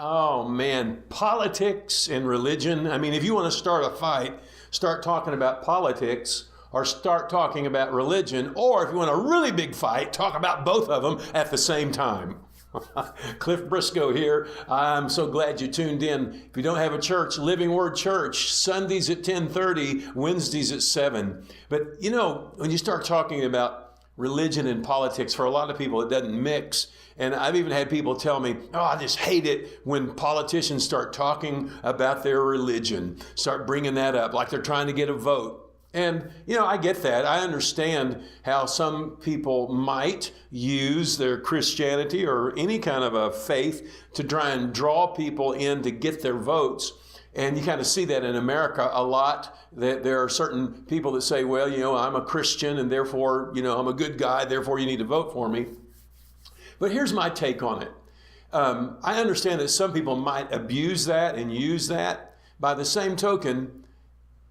Oh man, politics and religion. I mean, if you want to start a fight, start talking about politics or start talking about religion. Or if you want a really big fight, talk about both of them at the same time. Cliff Briscoe here. I'm so glad you tuned in. If you don't have a church, Living Word Church, Sundays at 10:30, Wednesdays at 7. But you know, when you start talking about religion and politics, for a lot of people, it doesn't mix. And I've even had people tell me, oh, I just hate it when politicians start talking about their religion, start bringing that up like they're trying to get a vote. And, you know, I get that. I understand how some people might use their Christianity or any kind of a faith to try and draw people in to get their votes. And you kind of see that in America a lot, that there are certain people that say, well, you know, I'm a Christian and therefore, you know, I'm a good guy, therefore you need to vote for me. But here's my take on it. I understand that some people might abuse that and use that. By the same token,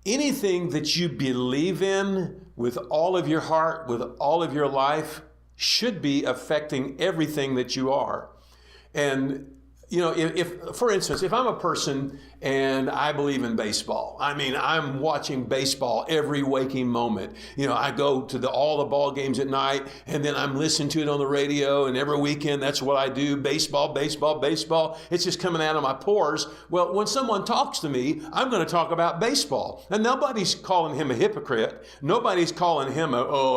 anything that you believe in with all of your heart, with all of your life, should be affecting everything that you are. And you know, if, for instance, if I'm a person and I believe in baseball, I mean, I'm watching baseball every waking moment. You know, I go to all the ball games at night and then I'm listening to it on the radio, and every weekend, that's what I do. Baseball, baseball, baseball. It's just coming out of my pores. Well, when someone talks to me, I'm going to talk about baseball. And nobody's calling him a hypocrite. Nobody's calling him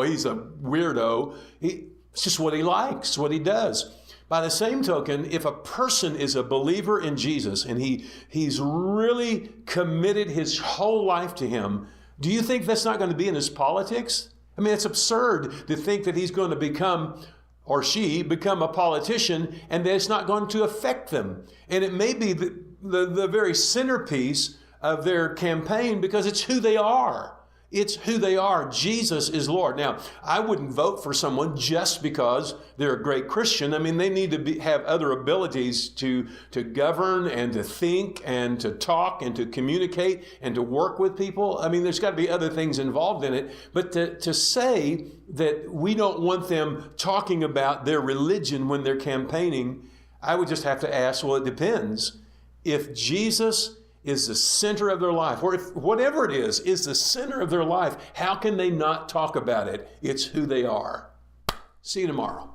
he's a weirdo. It's just what he likes, what he does. By the same token, if a person is a believer in Jesus and he's really committed his whole life to him, do you think that's not going to be in his politics? I mean, it's absurd to think that he's going to become, or she, become a politician and that it's not going to affect them. And it may be the very centerpiece of their campaign because it's who they are. It's who they are. Jesus is Lord. Now, I wouldn't vote for someone just because they're a great Christian. I mean, they need to have other abilities to govern and to think and to talk and to communicate and to work with people. I mean, there's got to be other things involved in it. But to say that we don't want them talking about their religion when they're campaigning, I would just have to ask, well, it depends. If Jesus is the center of their life, or if whatever it is the center of their life, how can they not talk about it? It's who they are. See you tomorrow.